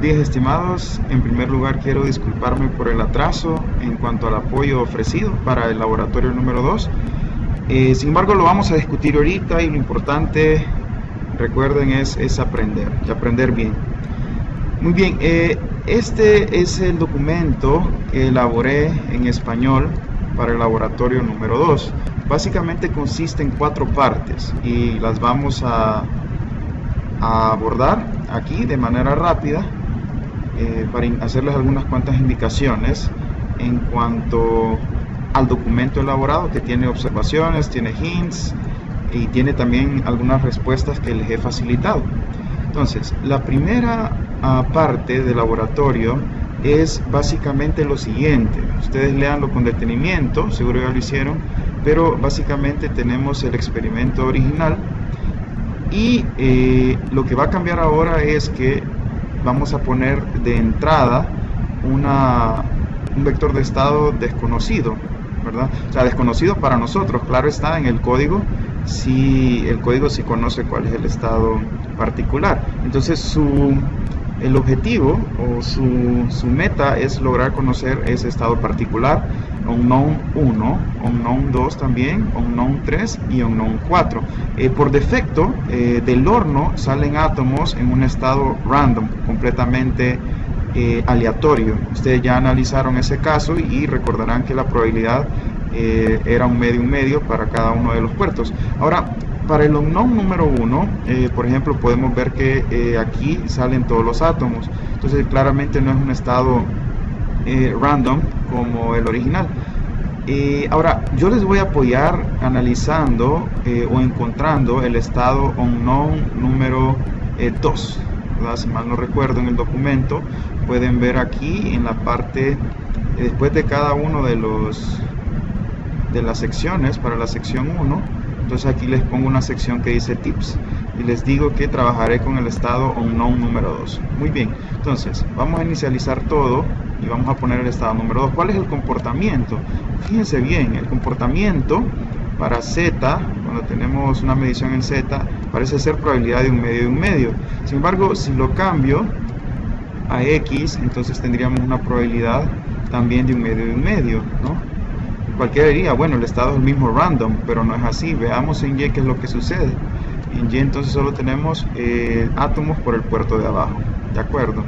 días, estimados. En primer lugar, quiero disculparme por el atraso en cuanto al apoyo ofrecido para el laboratorio número 2. Sin embargo, lo vamos a discutir ahorita y lo importante, recuerden, es aprender y aprender bien. Muy bien, este es el documento que elaboré en español para el laboratorio número 2. Básicamente consiste en 4 partes y las vamos a abordar aquí de manera rápida para hacerles algunas cuantas indicaciones en cuanto al documento elaborado, que tiene observaciones, tiene hints y tiene también algunas respuestas que les he facilitado. Entonces, la primera parte del laboratorio es básicamente lo siguiente. Ustedes léanlo con detenimiento, seguro ya lo hicieron, pero básicamente tenemos el experimento original. Y lo que va a cambiar ahora es que vamos a poner de entrada un vector de estado desconocido, ¿verdad? O sea, desconocido para nosotros, claro está, en el código, si el código sí conoce cuál es el estado particular. Entonces el objetivo o su meta es lograr conocer ese estado particular, unknown 1, unknown 2 también, unknown 3 y unknown 4. Por defecto, del horno salen átomos en un estado random, completamente aleatorio. Ustedes ya analizaron ese caso y recordarán que la probabilidad era un medio para cada uno de los puertos. Ahora, para el unknown número 1, por ejemplo, podemos ver que aquí salen todos los átomos. Entonces, claramente no es un estado random como el original. Ahora, yo les voy a apoyar analizando o encontrando el estado unknown número 2. ¿Verdad? Si mal no recuerdo, en el documento pueden ver aquí en la parte, después de cada uno de las secciones, para la sección 1, entonces aquí les pongo una sección que dice tips y les digo que trabajaré con el estado unknown número 2. Muy bien, entonces vamos a inicializar todo y vamos a poner el estado número 2. ¿Cuál es el comportamiento? Fíjense bien, el comportamiento para Z, cuando tenemos una medición en Z, parece ser probabilidad de un medio. Sin embargo, si lo cambio a X, entonces tendríamos una probabilidad también de un medio, ¿no? Cualquiera diría, bueno, el estado es el mismo random, pero no es así. Veamos en Y qué es lo que sucede. En Y entonces solo tenemos átomos por el puerto de abajo, ¿de acuerdo?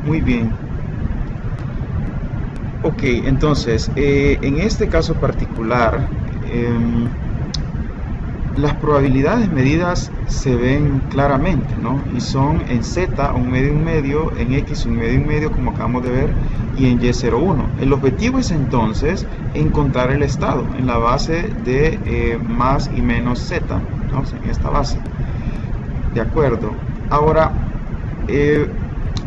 Muy bien. Ok, entonces, en este caso particular, las probabilidades medidas se ven claramente, ¿no? Y son en Z un medio, en X un medio, como acabamos de ver, y en Y 0,1. El objetivo es entonces encontrar el estado en la base de más y menos Z, ¿no? En esta base. De acuerdo. Ahora,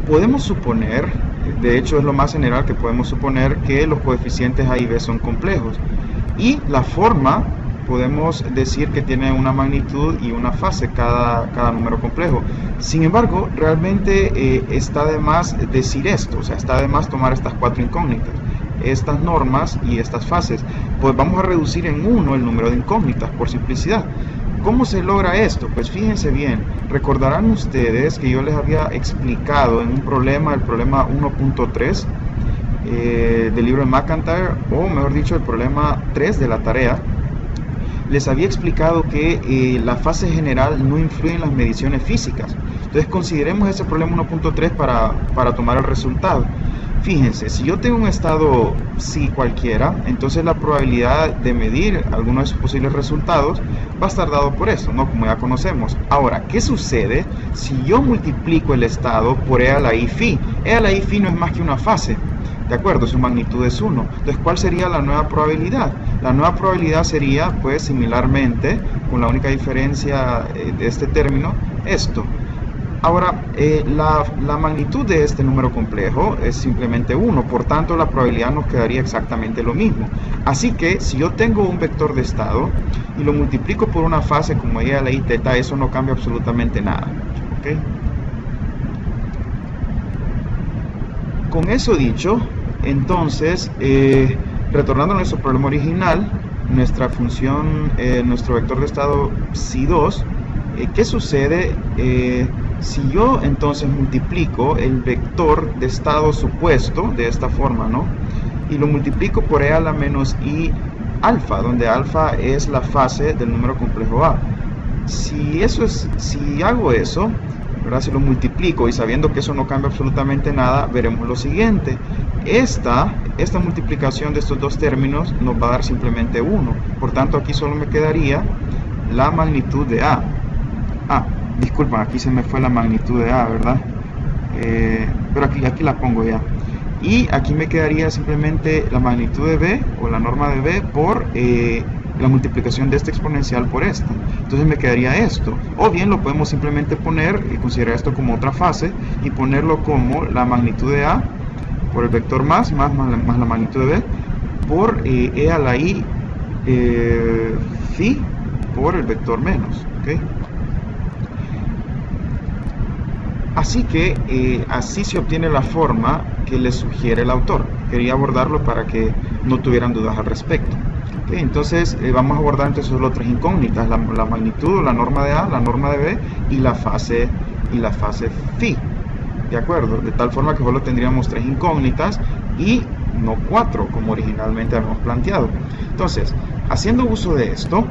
podemos suponer, de hecho es lo más general que podemos suponer, que los coeficientes A y B son complejos. Y la forma, podemos decir que tiene una magnitud y una fase cada número complejo. Sin embargo, realmente está de más decir esto, o sea, está de más tomar estas 4 incógnitas, estas normas y estas fases. Pues vamos a reducir en 1 el número de incógnitas por simplicidad. ¿Cómo se logra esto? Pues fíjense bien, recordarán ustedes que yo les había explicado en un problema, el problema 1.3 del libro de McIntyre, o mejor dicho, el problema 3 de la tarea. Les había explicado que la fase general no influye en las mediciones físicas. Entonces consideremos ese problema 1.3 para tomar el resultado. Fíjense, si yo tengo un estado psi cualquiera, entonces la probabilidad de medir alguno de sus posibles resultados va a estar dado por eso, ¿no? Como ya conocemos. Ahora, ¿qué sucede si yo multiplico el estado por E a la I phi? E a la I phi no es más que una fase. ¿De acuerdo? Su magnitud es 1. Entonces, ¿cuál sería la nueva probabilidad? La nueva probabilidad sería, pues, similarmente, con la única diferencia de este término, esto. Ahora, la magnitud de este número complejo es simplemente 1, por tanto, la probabilidad nos quedaría exactamente lo mismo. Así que, si yo tengo un vector de estado y lo multiplico por una fase como E a la I teta, eso no cambia absolutamente nada. ¿Okay? Con eso dicho, entonces, retornando a nuestro problema original, nuestra función, nuestro vector de estado psi2, ¿qué sucede Si yo entonces multiplico el vector de estado supuesto de esta forma, ¿no? Y lo multiplico por e a la menos i alfa, donde alfa es la fase del número complejo A. Si hago eso, ¿verdad? Si lo multiplico y sabiendo que eso no cambia absolutamente nada, veremos lo siguiente. Esta multiplicación de estos dos términos nos va a dar simplemente 1. Por tanto, aquí solo me quedaría la magnitud de A. Disculpa, aquí se me fue la magnitud de A, ¿verdad? Pero aquí la pongo ya. Y aquí me quedaría simplemente la magnitud de B, o la norma de B, por la multiplicación de este exponencial por esta. Entonces me quedaría esto. O bien lo podemos simplemente poner y considerar esto como otra fase y ponerlo como la magnitud de A por el vector más la magnitud de B por e a la i phi por el vector menos. ¿Okay? Así que así se obtiene la forma que les sugiere el autor. Quería abordarlo para que no tuvieran dudas al respecto. ¿Okay? Entonces vamos a abordar entonces solo tres incógnitas: la magnitud, la norma de A, la norma de B y la fase phi. ¿De acuerdo? De tal forma que solo tendríamos tres incógnitas y no cuatro, como originalmente habíamos planteado. Entonces, haciendo uso de esto,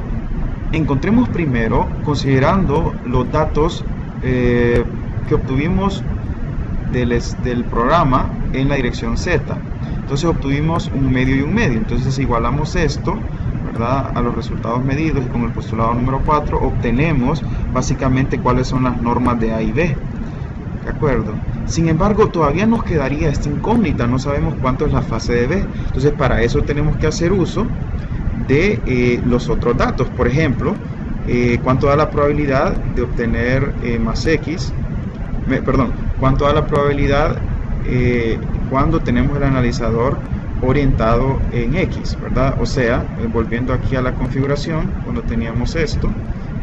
encontremos primero, considerando los datos que obtuvimos del programa en la dirección Z. Entonces obtuvimos un medio y un medio. Entonces igualamos esto, ¿verdad?, a los resultados medidos, y con el postulado número 4 obtenemos básicamente cuáles son las normas de A y B. ¿De acuerdo? Sin embargo, todavía nos quedaría esta incógnita, no sabemos cuánto es la fase de B. Entonces para eso tenemos que hacer uso de los otros datos. Por ejemplo, cuánto da la probabilidad de obtener más X, cuánto da la probabilidad cuando tenemos el analizador orientado en X, ¿verdad? O sea, volviendo aquí a la configuración, cuando teníamos esto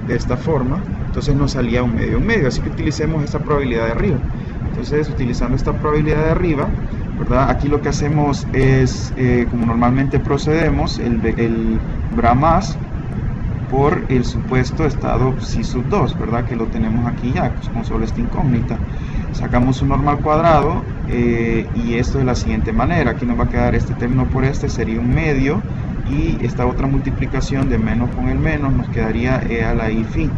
de esta forma, entonces nos salía un medio, así que utilicemos esta probabilidad de arriba. Entonces, utilizando esta probabilidad de arriba, ¿verdad? Aquí lo que hacemos es, como normalmente procedemos, el bra más por el supuesto estado psi sub 2, ¿verdad? Que lo tenemos aquí ya, pues, con solo esta incógnita. Sacamos un normal cuadrado y esto de la siguiente manera. Aquí nos va a quedar este término por este, sería un medio, y esta otra multiplicación de menos con el menos nos quedaría e a la i phi.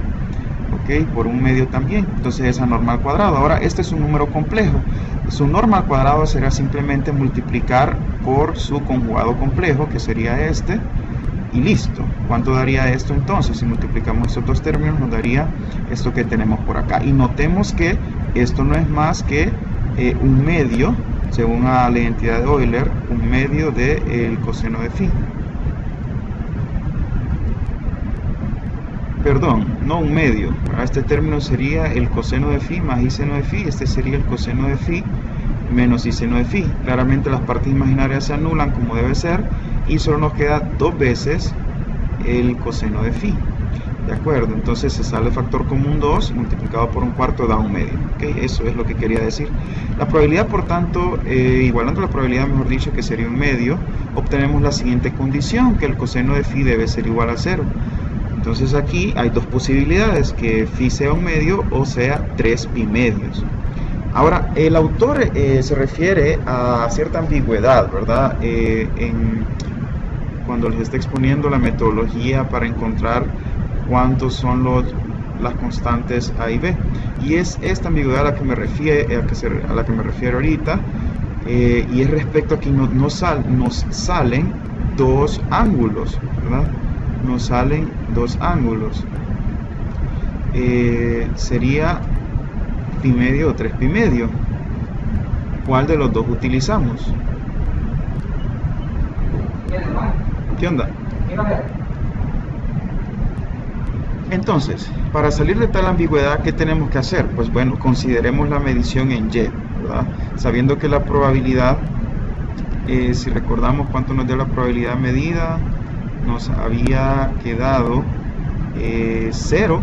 ¿Ok? Por un medio también. Entonces esa normal cuadrado. Ahora este es un número complejo. Su normal cuadrado será simplemente multiplicar por su conjugado complejo, que sería este, y listo. ¿Cuánto daría esto entonces? Si multiplicamos estos dos términos nos daría esto que tenemos por acá. Y notemos que esto no es más que un medio, según a la identidad de Euler, un medio del coseno de phi. Perdón, no un medio. Este término sería el coseno de phi más i seno de phi. Este sería el coseno de phi menos i seno de phi. Claramente las partes imaginarias se anulan como debe ser y solo nos queda dos veces el coseno de phi. ¿De acuerdo? Entonces se sale el factor común 2 multiplicado por un cuarto da un medio. ¿Okay? Eso es lo que quería decir. La probabilidad, por tanto, igualando la probabilidad, mejor dicho, que sería un medio, obtenemos la siguiente condición, que el coseno de phi debe ser igual a 0. Entonces aquí hay dos posibilidades, que phi sea un medio o sea 3 pi medios. Ahora, el autor se refiere a cierta ambigüedad, ¿verdad? Cuando les está exponiendo la metodología para encontrar cuántos son las constantes A y B. Y es esta ambigüedad a la que me refiero ahorita, y es respecto a que nos salen dos ángulos, ¿verdad? Nos salen dos ángulos. Sería pi medio o 3 pi medio. ¿Cuál de los dos utilizamos? ¿Qué onda? Entonces, para salir de tal ambigüedad, ¿qué tenemos que hacer? Pues bueno, consideremos la medición en Y, ¿verdad? Sabiendo que la probabilidad, si recordamos cuánto nos dio la probabilidad medida, nos había quedado 0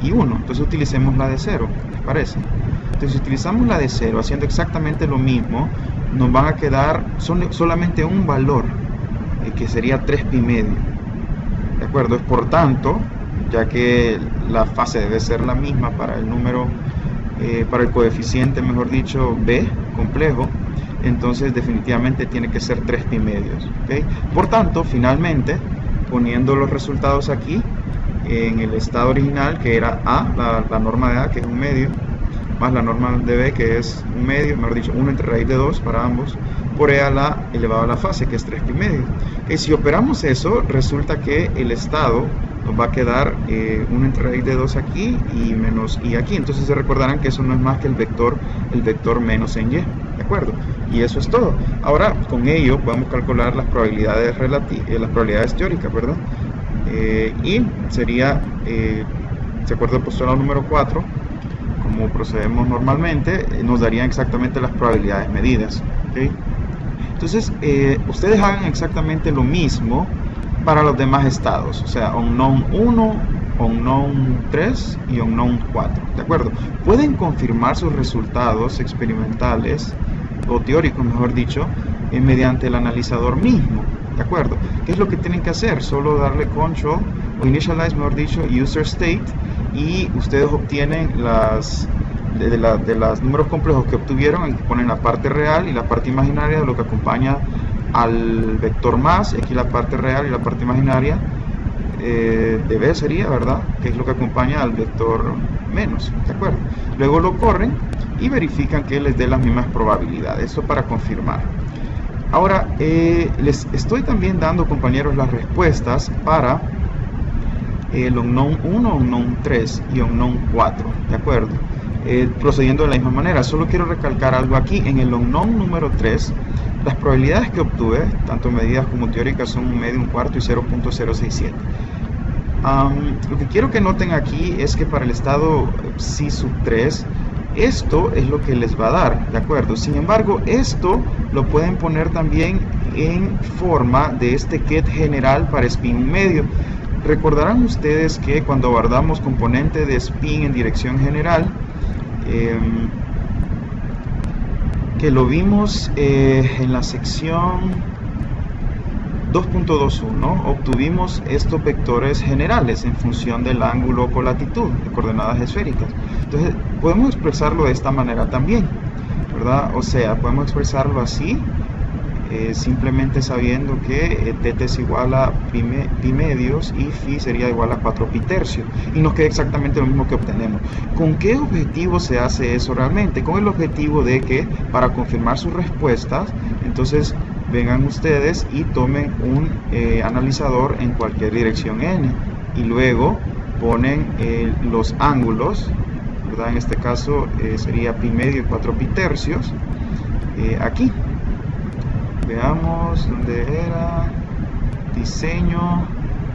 y 1. Entonces utilicemos la de 0, ¿les parece? Entonces si utilizamos la de 0 haciendo exactamente lo mismo, nos van a quedar solamente un valor, que sería 3 pi medio. ¿De acuerdo? Por tanto, ya que la fase debe ser la misma para el número para el coeficiente, mejor dicho, B, complejo, entonces definitivamente tiene que ser 3 pi medios. ¿Okay? Por tanto, finalmente, poniendo los resultados aquí, en el estado original, que era A, la norma de A, que es 1 medio, más la norma de B, que es 1 medio, mejor dicho, 1 entre raíz de 2 para ambos, por E a la elevado a la fase, que es 3 pi medio. Y si operamos eso, resulta que el estado nos va a quedar 1 entre raíz de 2 aquí y menos y aquí. Entonces se recordarán que eso no es más que el vector menos en Y, ¿de acuerdo? Y eso es todo. Ahora, con ello podemos calcular las probabilidades teóricas, ¿verdad? Y sería, de acuerdo al postulado número 4, como procedemos normalmente, nos darían exactamente las probabilidades medidas. ¿Okay? Entonces, ustedes hagan exactamente lo mismo para los demás estados, o sea, unknown 1, unknown 3 y unknown 4, ¿de acuerdo? Pueden confirmar sus resultados experimentales, o teóricos mejor dicho, mediante el analizador mismo, ¿de acuerdo? ¿Qué es lo que tienen que hacer? Solo darle control, o initialize mejor dicho, user state, y ustedes obtienen de los números complejos que obtuvieron, y ponen la parte real y la parte imaginaria de lo que acompaña al vector más, aquí la parte real y la parte imaginaria de B sería, ¿verdad? Que es lo que acompaña al vector menos, ¿de acuerdo? Luego lo corren y verifican que les dé las mismas probabilidades, eso para confirmar. Ahora, les estoy también dando, compañeros, las respuestas para el unknown 1, unknown 3 y unknown 4, ¿de acuerdo? Procediendo de la misma manera. Solo quiero recalcar algo aquí. En el unknown número 3, las probabilidades que obtuve, tanto medidas como teóricas, son 1 medio, 1 cuarto y 0.067. Lo que quiero que noten aquí es que para el estado psi sub 3, esto es lo que les va a dar, ¿de acuerdo? Sin embargo, esto lo pueden poner también en forma de este ket general para spin 1 medio. Recordarán ustedes que cuando guardamos componente de spin en dirección general, que lo vimos en la sección 2.21, obtuvimos estos vectores generales en función del ángulo con latitud de coordenadas esféricas. Entonces podemos expresarlo de esta manera también, ¿verdad? O sea, podemos expresarlo así, simplemente sabiendo que teta es igual a pi medios y phi sería igual a 4 pi tercios, y nos queda exactamente lo mismo que obtenemos. ¿Con qué objetivo se hace eso realmente? Con el objetivo de que para confirmar sus respuestas, entonces vengan ustedes y tomen un analizador en cualquier dirección n y luego ponen los ángulos, ¿verdad? En este caso sería pi medio y 4 pi tercios aquí. Veamos dónde era, diseño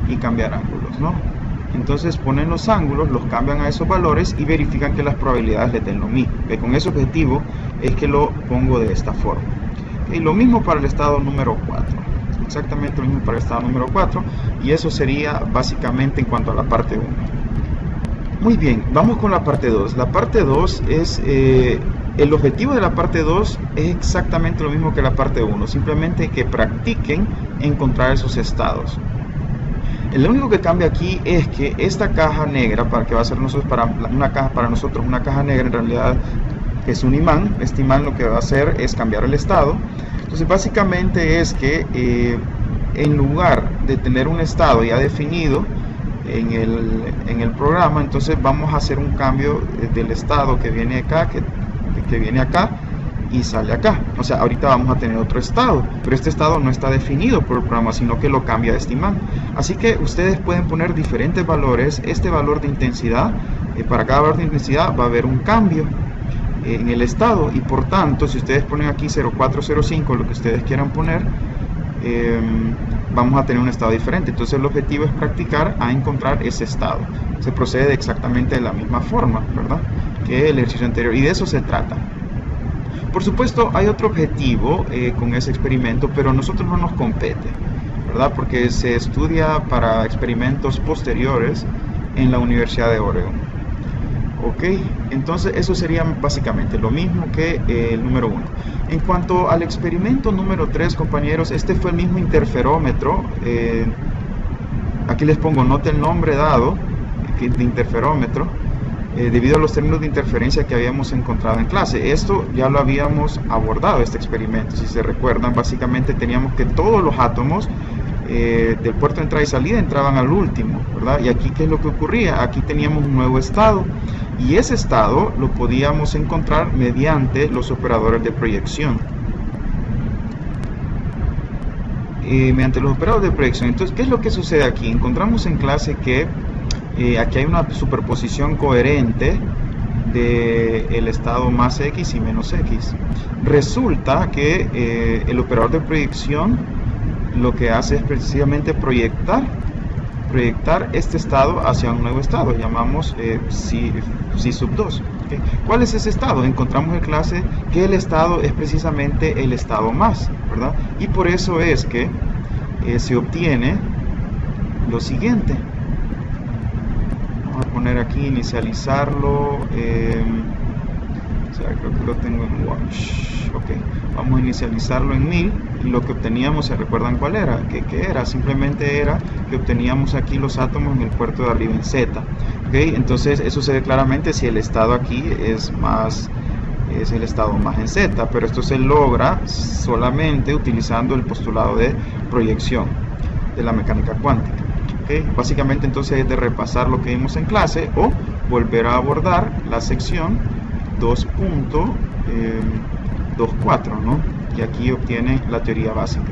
y cambiar ángulos, ¿no? Entonces ponen los ángulos, los cambian a esos valores y verifican que las probabilidades les den lo mismo. Con ese objetivo es que lo pongo de esta forma. Y lo mismo para el estado número 4, exactamente lo mismo para el estado número 4, y eso sería básicamente en cuanto a la parte 1. Muy bien, vamos con la parte 2. La parte 2 es... el objetivo de la parte 2 es exactamente lo mismo que la parte 1, simplemente que practiquen encontrar esos estados. Lo único que cambia aquí es que esta caja negra, para que va a ser para nosotros una caja negra, en realidad es un imán. Este imán lo que va a hacer es cambiar el estado. Entonces básicamente es que en lugar de tener un estado ya definido en el programa, entonces vamos a hacer un cambio del estado que viene acá, que viene acá y sale acá. O sea, ahorita vamos a tener otro estado, pero este estado no está definido por el programa, sino que lo cambia este imán. Así que ustedes pueden poner diferentes valores. Este valor de intensidad, para cada valor de intensidad va a haber un cambio en el estado, y por tanto, si ustedes ponen aquí 0405, lo que ustedes quieran poner, vamos a tener un estado diferente. Entonces el objetivo es practicar a encontrar ese estado. Se procede exactamente de la misma forma, ¿verdad?, que el ejercicio anterior, y de eso se trata. Por supuesto, hay otro objetivo con ese experimento, pero a nosotros no nos compete, ¿verdad?, porque se estudia para experimentos posteriores en la Universidad de Oregon. Ok, entonces eso sería básicamente lo mismo que el número 1. En cuanto al experimento número 3, compañeros, este fue el mismo interferómetro. Aquí les pongo, note el nombre dado de interferómetro. debido a los términos de interferencia que habíamos encontrado en clase. Esto ya lo habíamos abordado, este experimento, si se recuerdan. Básicamente teníamos que todos los átomos del puerto de entrada y salida entraban al último, ¿verdad? Y aquí, ¿qué es lo que ocurría? Aquí teníamos un nuevo estado, y ese estado lo podíamos encontrar mediante los operadores de proyección. Mediante los operadores de proyección. Entonces, ¿qué es lo que sucede aquí? Encontramos en clase que aquí hay una superposición coherente del estado más X y menos X. Resulta que el operador de proyección lo que hace es precisamente proyectar este estado hacia un nuevo estado, llamamos psi sub 2. ¿Okay? ¿Cuál es ese estado? Encontramos en clase que el estado es precisamente el estado más, ¿verdad? Y por eso es que se obtiene lo siguiente. Vamos a poner aquí, inicializarlo. Creo que lo tengo en watch. Ok, vamos a inicializarlo en 1000 y lo que obteníamos, ¿se recuerdan cuál era? ¿Qué era? Simplemente era que obteníamos aquí los átomos en el puerto de arriba en Z. Ok, entonces eso se ve claramente si el estado aquí es el estado más en Z, pero esto se logra solamente utilizando el postulado de proyección de la mecánica cuántica. Okay. Básicamente entonces es de repasar lo que vimos en clase o volver a abordar la sección 2.24, ¿no? Y aquí obtiene la teoría básica.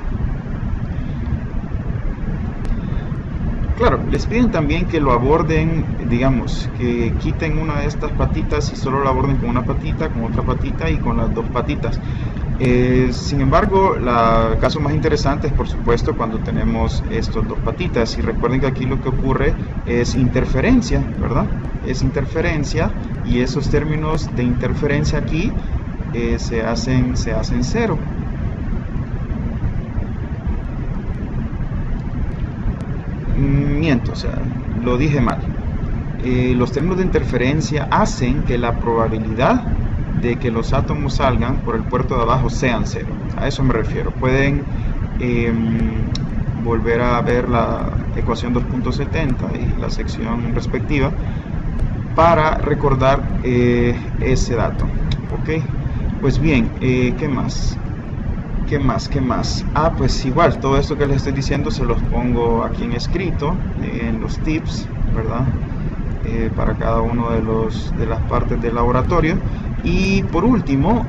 Claro, les piden también que lo aborden, digamos, que quiten una de estas patitas y solo lo aborden con una patita, con otra patita y con las dos patitas. Sin embargo, el caso más interesante es, por supuesto, cuando tenemos estas dos patitas. Y recuerden que aquí lo que ocurre es interferencia, ¿verdad? Es interferencia, y esos términos de interferencia aquí se hacen cero. Miento, o sea, lo dije mal. Los términos de interferencia hacen que la probabilidad de que los átomos salgan por el puerto de abajo sean cero. A eso me refiero. Pueden volver a ver la ecuación 2.70 y la sección respectiva para recordar ese dato. Ok, pues bien, ¿qué más? ¿Qué más? Ah, pues igual, todo esto que les estoy diciendo se los pongo aquí en escrito, en los tips, ¿verdad? Para cada uno de las partes del laboratorio. Y por último,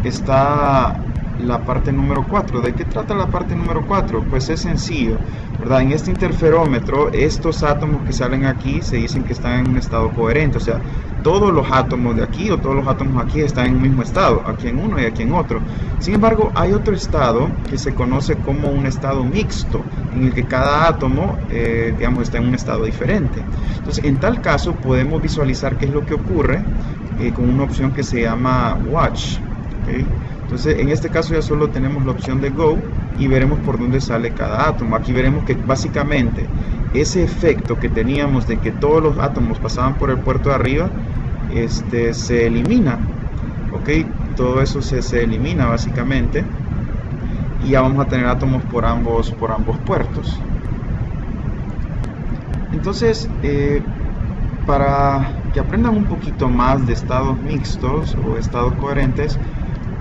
está la parte número 4. ¿De qué trata la parte número 4? Pues es sencillo, ¿verdad? En este interferómetro, estos átomos que salen aquí se dicen que están en un estado coherente, o sea, todos los átomos de aquí o todos los átomos aquí están en el mismo estado, aquí en uno y aquí en otro. Sin embargo, hay otro estado que se conoce como un estado mixto, en el que cada átomo, digamos, está en un estado diferente. Entonces, en tal caso, podemos visualizar qué es lo que ocurre con una opción que se llama Watch. ¿Okay? Entonces, en este caso ya solo tenemos la opción de Go y veremos por dónde sale cada átomo. Aquí veremos que básicamente ese efecto que teníamos de que todos los átomos pasaban por el puerto de arriba, se elimina. ¿Ok? Todo eso se elimina básicamente y ya vamos a tener átomos por ambos puertos. Entonces, para que aprendan un poquito más de estados mixtos o estados coherentes,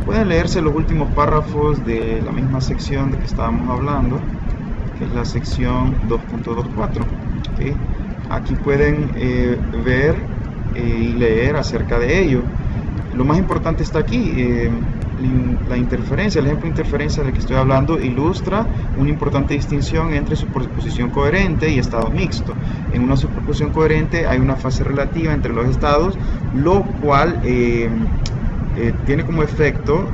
pueden leerse los últimos párrafos de la misma sección de que estábamos hablando, que es la sección 2.24. ¿Okay? Aquí pueden ver y leer acerca de ello. Lo más importante está aquí. La interferencia, el ejemplo de interferencia del que estoy hablando ilustra una importante distinción entre superposición coherente y estado mixto. En una superposición coherente hay una fase relativa entre los estados, lo cual tiene como efecto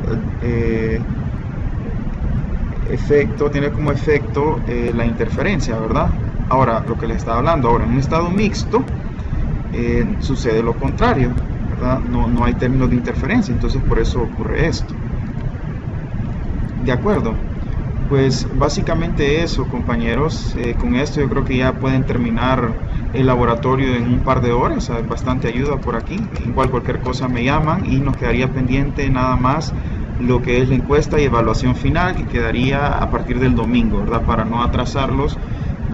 la interferencia, ¿verdad? Ahora, lo que les estaba hablando, ahora en un estado mixto sucede lo contrario, ¿verdad? No hay términos de interferencia, entonces por eso ocurre esto. ¿De acuerdo? Pues básicamente eso, compañeros. Con esto yo creo que ya pueden terminar el laboratorio en un par de horas. Hay bastante ayuda por aquí. Igual cualquier cosa me llaman y nos quedaría pendiente nada más lo que es la encuesta y evaluación final, que quedaría a partir del domingo, ¿verdad? Para no atrasarlos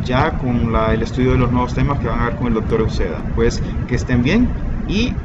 ya con el estudio de los nuevos temas que van a ver con el doctor Uceda. Pues que estén bien Y